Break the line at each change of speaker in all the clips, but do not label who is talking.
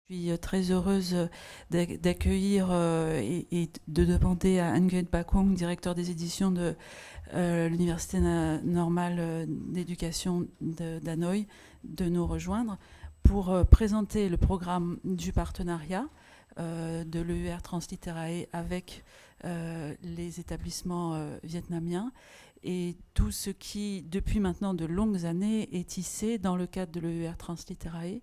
Je suis très heureuse d'accueillir et de demander à Nguyen Bakong, directeur des éditions de l'Université normale d'éducation d'Hanoï, de nous rejoindre pour présenter le programme du partenariat de l'EUR Translittérae avec les établissements vietnamiens et tout ce qui, depuis maintenant de longues années, est tissé dans le cadre de l'EUR Translittérae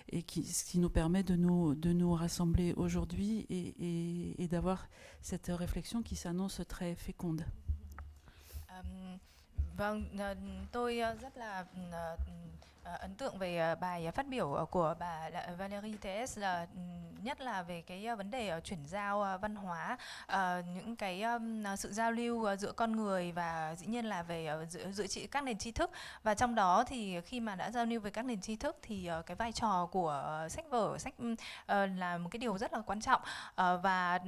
et ce qui nous permet de nous rassembler aujourd'hui et d'avoir cette réflexion qui s'annonce très féconde.
Ờm, vâng, tôi rất là ấn tượng về bài phát biểu của bà Valerie Thes, là nhất là về cái vấn đề chuyển giao văn hóa, những cái sự giao lưu giữa con người, và dĩ nhiên là về giữa các nền tri thức. Và trong đó thì khi mà đã giao lưu với các nền tri thức thì cái vai trò của sách vở, sách là một cái điều rất là quan trọng, và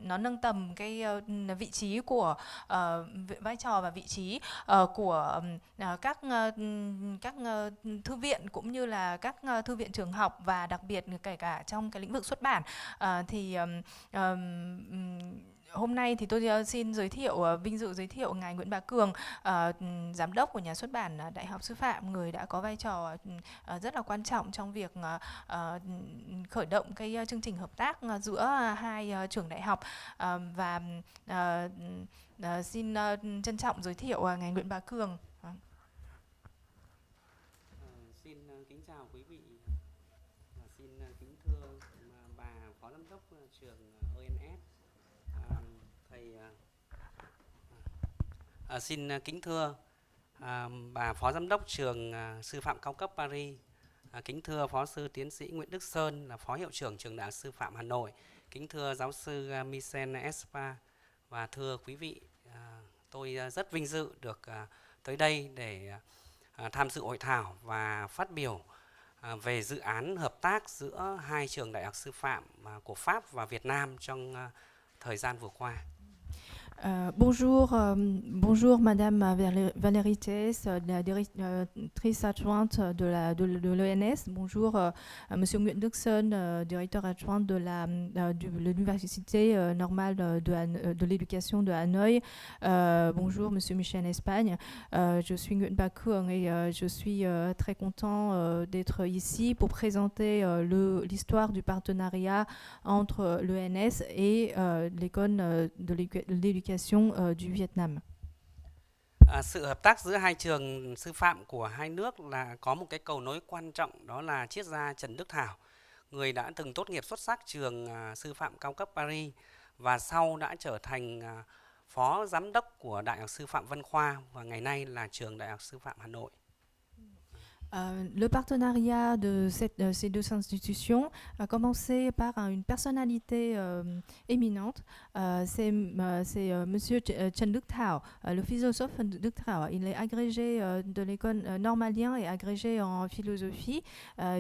nó nâng tầm cái vị trí của vai trò và vị trí của các thư viện, cũng như là các thư viện trường học, và đặc biệt kể cả trong cái lĩnh vực xuất bản. Thì hôm nay thì tôi xin giới thiệu, vinh dự giới thiệu ngài Nguyễn Bá Cường, giám đốc của nhà xuất bản Đại học Sư phạm, người đã có vai trò rất là quan trọng trong việc khởi động cái chương trình hợp tác giữa hai trường đại học. Và xin trân trọng giới thiệu ngài Nguyễn Bá Cường.
Xin kính chào quý vị và xin kính thưa bà Phó Giám đốc trường ONS, thầy xin kính thưa bà Phó Giám đốc trường Sư phạm Cao cấp Paris, kính thưa Phó sư tiến sĩ Nguyễn Đức Sơn là Phó Hiệu trưởng Trường Đại học Sư phạm Hà Nội, kính thưa giáo sư Michel Espa, và thưa quý vị, tôi rất vinh dự được tới đây để tham dự hội thảo và phát biểu về dự án hợp tác giữa hai trường đại học sư phạm của Pháp và Việt Nam trong thời gian vừa qua.
Bonjour Madame Valérie Thes, la directrice adjointe de l'ENS. Bonjour Monsieur Nguyễn Đức Sơn, directeur adjoint de l'Université normale de l'éducation de Hanoï. Bonjour Monsieur Michel Espagne. Je suis Nguyen Ba Cuong et je suis très content d'être ici pour présenter l'histoire du partenariat entre l'ENS et l'école de l'éducation du Vietnam.
Sự hợp tác giữa hai trường sư phạm của hai nước là có một cái cầu nối quan trọng, đó là triết gia Trần Đức Thảo, người đã từng tốt nghiệp xuất sắc trường sư phạm cao cấp Paris và sau đã trở thành phó giám đốc của Đại học Sư phạm Văn Khoa và ngày nay là trường Đại học Sư phạm Hà Nội.
Le partenariat de ces deux institutions a commencé par une personnalité éminente. C'est Monsieur Trần Đức Thảo, le philosophe Đức Thảo. Il est agrégé de l'école Normalien et agrégé en philosophie.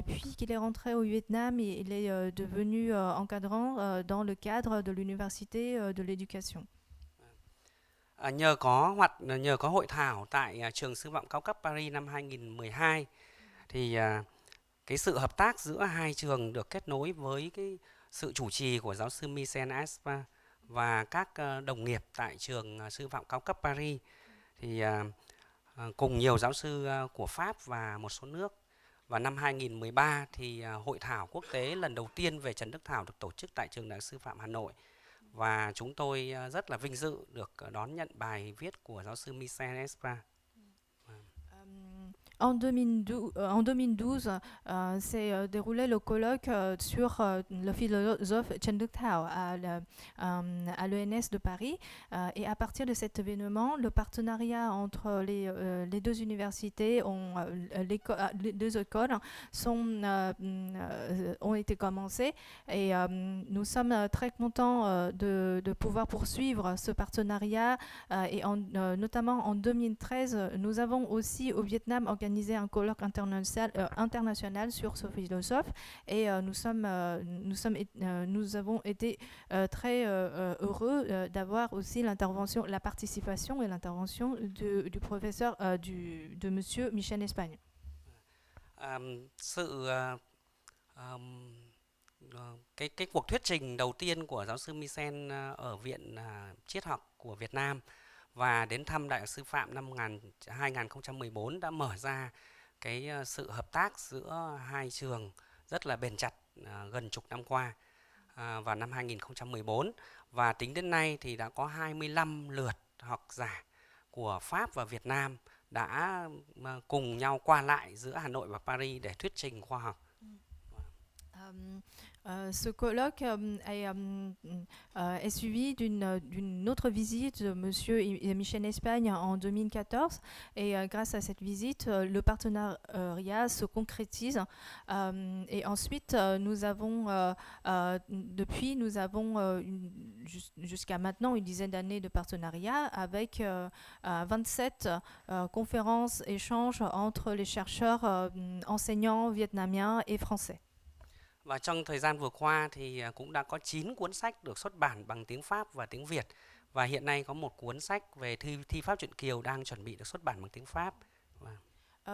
Puis qu'il est rentré au Vietnam, et il est devenu encadrant dans le cadre de l'université de l'éducation.
Nhờ có hội thảo tại trường sư phạm cao cấp Paris năm 2012 thì cái sự hợp tác giữa hai trường được kết nối với cái sự chủ trì của giáo sư Michel Espa và các đồng nghiệp tại trường sư phạm cao cấp Paris, thì cùng nhiều giáo sư của Pháp và một số nước. Và năm 2013 thì hội thảo quốc tế lần đầu tiên về Trần Đức Thảo được tổ chức tại trường Đại học Sư phạm Hà Nội. Và chúng tôi rất là vinh dự được đón nhận bài viết của giáo sư Michel Espa.
En 2012, s'est déroulé le colloque sur le philosophe Trần Đức Thảo à l'ENS de Paris. Et à partir de cet événement, le partenariat entre les deux universités, les deux écoles ont été commencées. Et nous sommes très contents de pouvoir poursuivre ce partenariat. Et notamment en 2013, nous avons aussi au Vietnam organisé un colloque international sur ce philosophe, et nous avons été très heureux d'avoir aussi la participation et l'intervention du professeur de Monsieur Michel Espagne.
cái cuộc thuyết trình đầu tiên của giáo sư Michel ở Viện Triết học của Việt Nam và đến thăm Đại học Sư phạm năm 2014 đã mở ra cái sự hợp tác giữa hai trường rất là bền chặt gần chục năm qua vào năm 2014, và tính đến nay thì đã có 25 lượt học giả của Pháp và Việt Nam đã cùng nhau qua lại giữa Hà Nội và Paris để thuyết trình khoa học.
Ce colloque est suivi d'une autre visite de Monsieur Michel Espagne en 2014, et grâce à cette visite, le partenariat se concrétise. Et ensuite, nous avons jusqu'à maintenant une dizaine d'années de partenariat avec 27 conférences, échanges entre les chercheurs enseignants vietnamiens et français.
Và trong thời gian vừa qua thì cũng đã có 9 cuốn sách được xuất bản bằng tiếng Pháp và tiếng Việt. Và hiện nay có một cuốn sách về thi pháp truyện Kiều đang chuẩn bị được xuất bản bằng tiếng Pháp.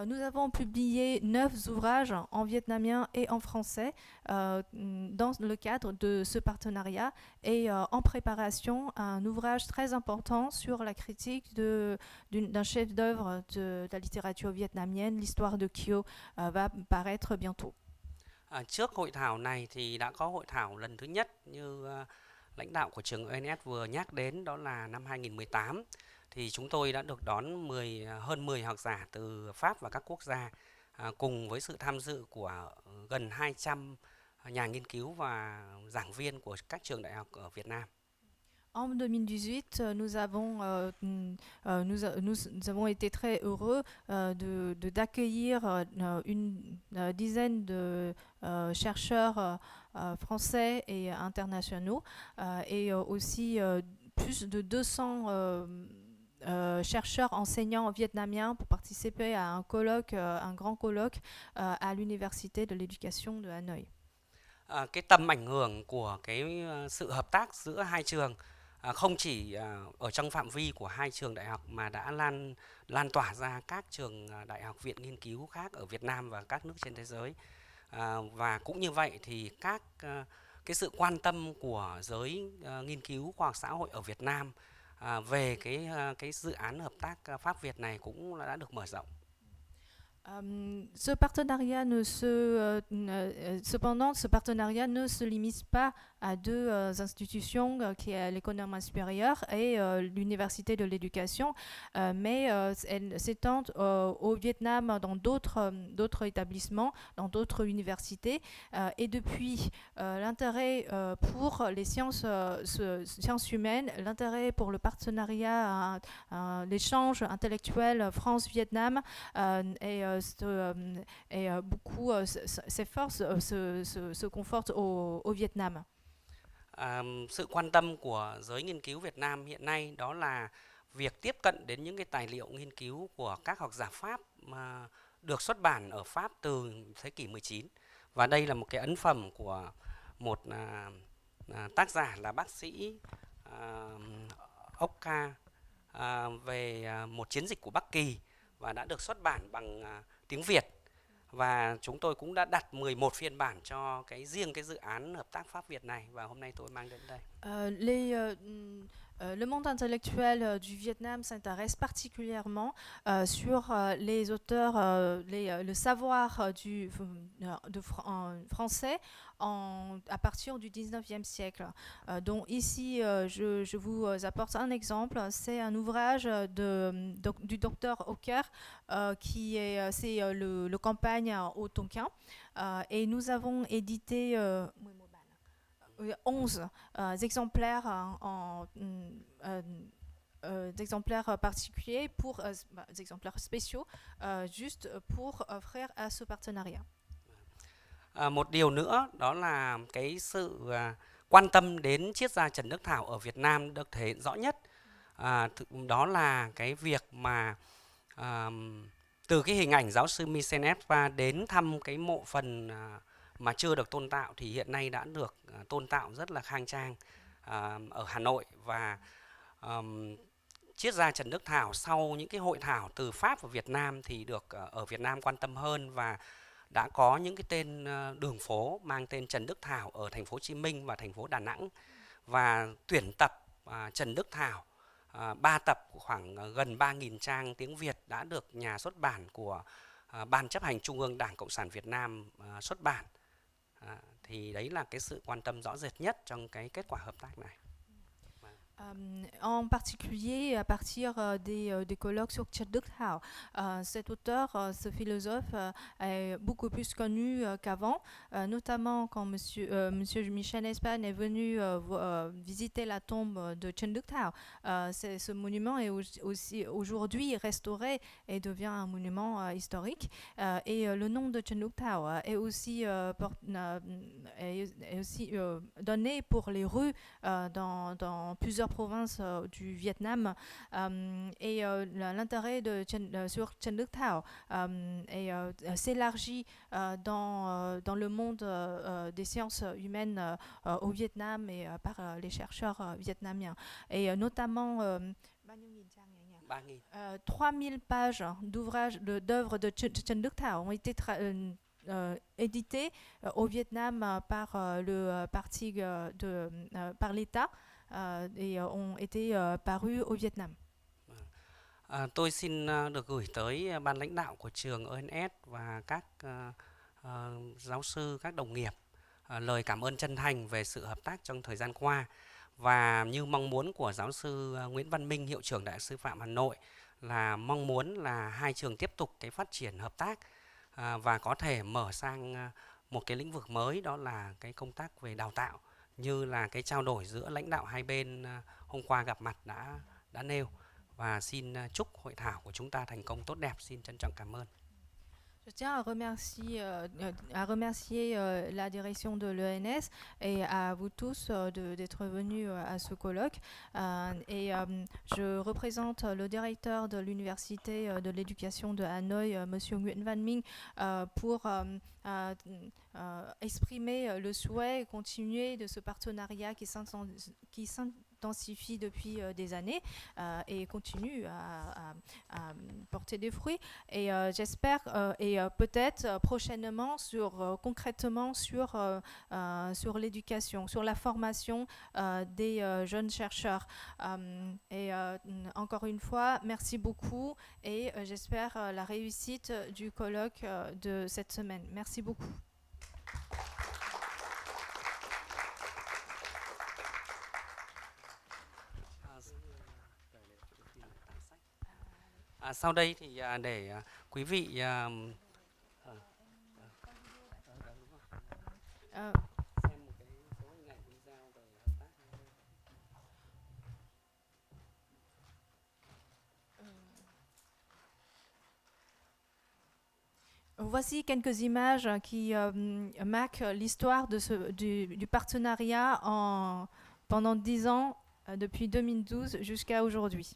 Nous avons publié 9 ouvrages en vietnamien et en français dans le cadre de ce partenariat, et en préparation un ouvrage très important sur la critique d'un chef-d'œuvre de la littérature vietnamienne, l'histoire de Kiều, va paraître bientôt.
Trước hội thảo này thì đã có hội thảo lần thứ nhất như lãnh đạo của trường ENS vừa nhắc đến, đó là năm 2018. Thì chúng tôi đã được đón hơn 10 học giả từ Pháp và các quốc gia, cùng với sự tham dự của gần 200 nhà nghiên cứu và giảng viên của các trường đại học ở Việt Nam.
En 2018, nous avons été très heureux d'accueillir une dizaine de chercheurs français et internationaux, et aussi plus de 200 chercheurs enseignants vietnamiens pour participer à un colloque, un grand colloque à l'Université de l'éducation de Hanoï.
Cái tầm ảnh hưởng của cái sự hợp tác giữa hai trường không chỉ ở trong phạm vi của hai trường đại học mà đã lan tỏa ra các trường đại học viện nghiên cứu khác ở Việt Nam và các nước trên thế giới. Và cũng như vậy thì cái sự quan tâm của giới nghiên cứu khoa học xã hội ở Việt Nam về cái dự án hợp tác Pháp Việt này cũng đã được mở rộng.
Ce partenariat cependant, ce partenariat ne se limite pas à deux institutions, qui est l'École normale supérieure et l'Université de l'éducation, mais elle s'étend au Vietnam dans d'autres établissements, dans d'autres universités, et depuis l'intérêt pour les sciences humaines, l'intérêt pour le partenariat, l'échange intellectuel France-Vietnam, et beaucoup s'efforce, se conforte au Vietnam.
Sự quan tâm của giới nghiên cứu Việt Nam hiện nay đó là việc tiếp cận đến những cái tài liệu nghiên cứu của các học giả Pháp mà được xuất bản ở Pháp từ thế kỷ 19. Và đây là một cái ấn phẩm của một tác giả là bác sĩ Oka về một chiến dịch của Bắc Kỳ, và đã được xuất bản bằng tiếng Việt. Và chúng tôi cũng đã đặt 11 phiên bản cho riêng cái dự án hợp tác Pháp-Việt này, và hôm nay tôi mang đến đây.
Le monde intellectuel du Vietnam s'intéresse particulièrement sur les auteurs, le savoir français à partir du 19e siècle. Donc ici, je vous apporte un exemple. C'est un ouvrage du docteur Oker, c'est le campagne au Tonkin. Et nous avons édité 11 exemplaires d'exemplaires particuliers, des exemplaires spéciaux, juste pour offrir à ce partenariat.
Một điều nữa đó là cái sự quan tâm đến triết gia Trần Đức Thảo ở Việt Nam được thể hiện rõ nhất. Đó là cái việc mà từ cái hình ảnh giáo sư Michel Espagne đến thăm cái mộ phần mà chưa được tôn tạo thì hiện nay đã được tôn tạo rất là khang trang ở Hà Nội. Và triết gia Trần Đức Thảo sau những cái hội thảo từ Pháp và Việt Nam thì được ở Việt Nam quan tâm hơn, và đã có những cái tên đường phố mang tên Trần Đức Thảo ở thành phố Hồ Chí Minh và thành phố Đà Nẵng, và tuyển tập Trần Đức Thảo 3 tập khoảng gần 3.000 trang tiếng Việt đã được nhà xuất bản của Ban chấp hành Trung ương Đảng Cộng sản Việt Nam xuất bản. Thì đấy là cái sự quan tâm rõ rệt nhất trong cái kết quả hợp tác này.
En particulier à partir des colloques sur Trần Đức Thảo. Cet auteur, ce philosophe, est beaucoup plus connu qu'avant, notamment quand monsieur Michel Espan est venu visiter la tombe de Trần Đức Thảo. Ce monument est aussi aujourd'hui restauré et devient un monument historique. Et le nom de Trần Đức Thảo est aussi donné pour les rues dans plusieurs provinces du Vietnam. Et l'intérêt sur Trần Đức Thảo s'élargit dans le monde des sciences humaines au Vietnam et par les chercheurs vietnamiens. Et notamment 3000 pages d'œuvres de Trần Đức Thảo ont été éditées au Vietnam par le parti par l'État et ont été parus au Vietnam.
Tôi xin được gửi tới ban lãnh đạo của trường ENS và các giáo sư, các đồng nghiệp lời cảm ơn chân thành về sự hợp tác trong thời gian qua. Và như mong muốn của giáo sư Nguyễn Văn Minh, Hiệu trưởng Đại học Sư phạm Hà Nội, là mong muốn là hai trường tiếp tục cái phát triển hợp tác và có thể mở sang một cái lĩnh vực mới, đó là cái công tác về đào tạo, như là cái trao đổi giữa lãnh đạo hai bên hôm qua gặp mặt đã nêu. Và xin chúc hội thảo của chúng ta thành công tốt đẹp. Xin trân trọng cảm ơn.
Je tiens à remercier la direction de l'ENS et à vous tous d'être venus à ce colloque. Et je représente le directeur de l'Université de l'éducation de Hanoï, Monsieur Nguyen Van Minh, pour exprimer le souhait et continuer de ce partenariat qui s'intensifie depuis des années et continue à porter des fruits. Et j'espère, et peut-être prochainement concrètement sur l'éducation, sur la formation des jeunes chercheurs. Et encore une fois, merci beaucoup et j'espère la réussite du colloque de cette semaine. Merci beaucoup.
Sau đây thì để quý vị xem một cái số hình ảnh video về hợp tác.
Voici quelques images qui marquent l'histoire du partenariat pendant 10 ans, depuis 2012 jusqu'à aujourd'hui.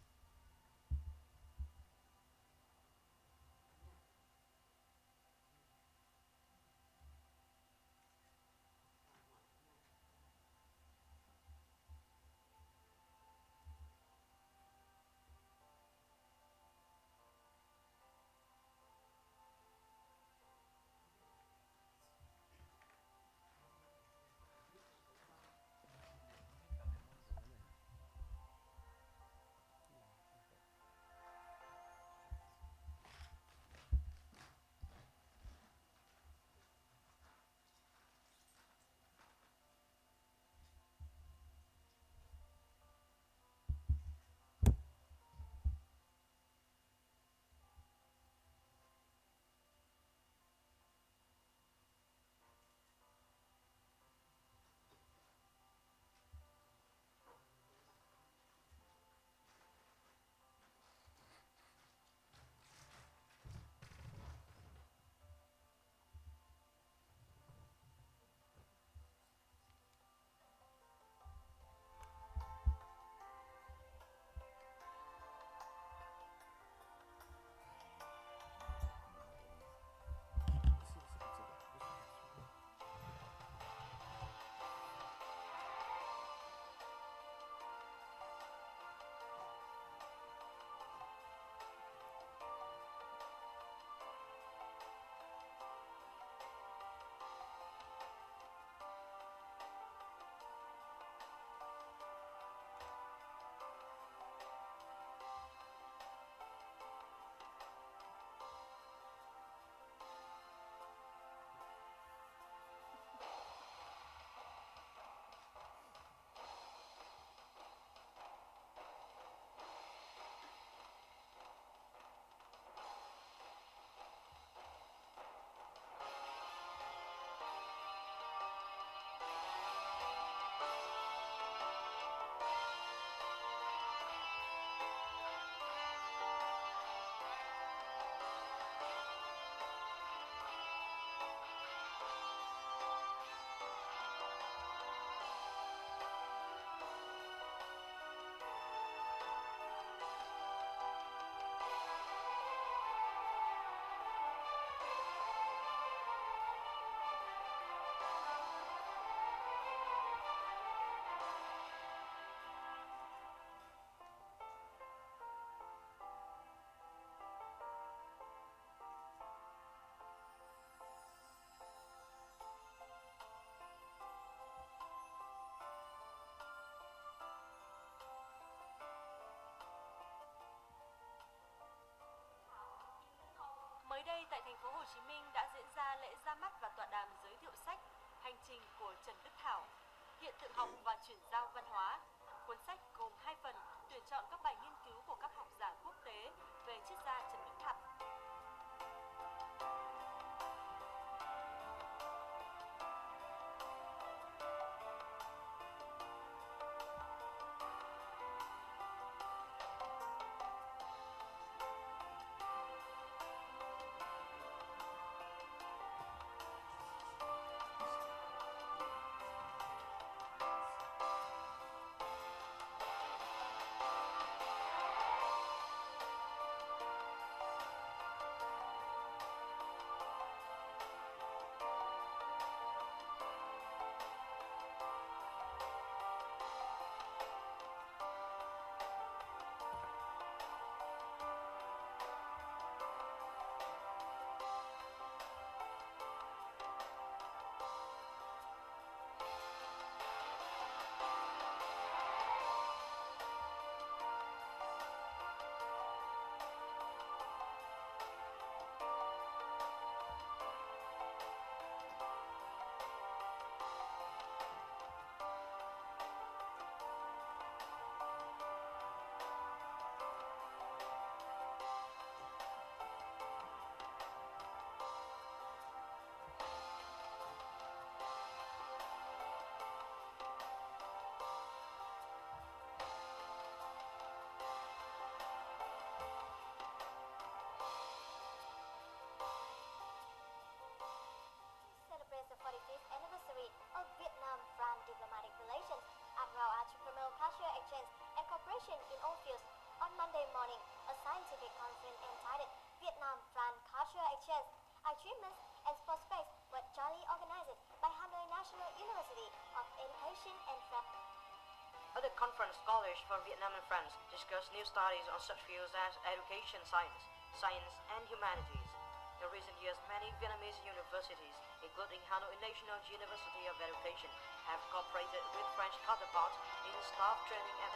việc học và chuyển giao văn hóa. Cuốn sách gồm 2 phần, tuyển chọn các bài nghiên cứu của các học giả quốc tế về triết gia Trần Đức Thạch.
Celebrates the 45th anniversary of Vietnam-France diplomatic relations, Admiral Entrepreneurial Cultural Exchange and Cooperation in all fields. On Monday morning, a scientific conference entitled Vietnam-France Cultural Exchange, Achievements and Prospects was jointly organized by Hanoi National University of Education and France.
At the conference, scholars from Vietnam and France discussed new studies on such fields as education science and humanities. In recent years, many Vietnamese universities, including Hanoi National University of Education, have cooperated with French counterparts in staff training and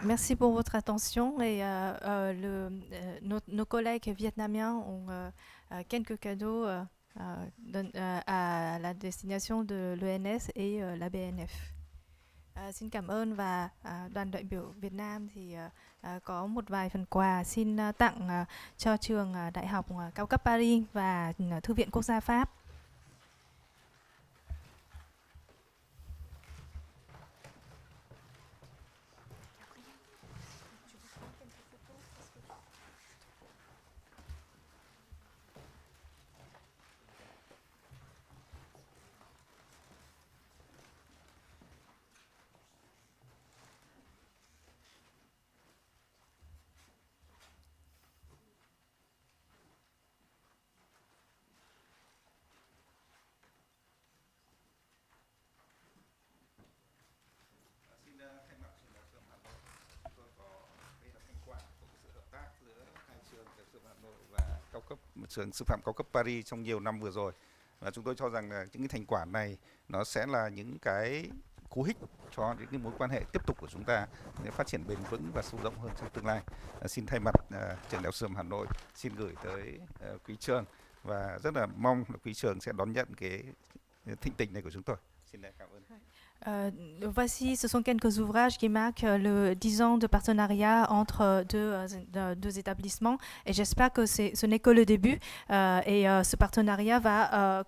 Merci pour votre attention et nos collègues vietnamiens ont quelques cadeaux à la destination de l'ENS et la BNF. Xin cảm ơn và đoàn đại biểu Việt Nam thì có một vài phần quà xin tặng cho trường Đại học cao cấp Paris và Thư viện Quốc gia Pháp.
Trường sư phạm cao cấp Paris trong nhiều năm vừa rồi, và chúng tôi cho rằng là những cái thành quả này nó sẽ là những cái cú hích cho những cái mối quan hệ tiếp tục của chúng ta để phát triển bền vững và sâu rộng hơn trong tương lai. Xin thay mặt trường Đại học Sư phạm Hà Nội xin gửi tới quý trường và rất là mong là quý trường sẽ đón nhận cái thịnh tình này của chúng tôi. Xin cảm ơn.
Voici, ce sont quelques ouvrages qui marquent le 10 ans de partenariat entre deux établissements et j'espère que ce n'est que le début et ce partenariat va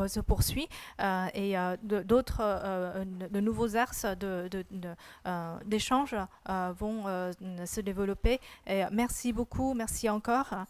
se poursuit et de nouveaux axes d'échange vont se développer. Et merci beaucoup, merci encore.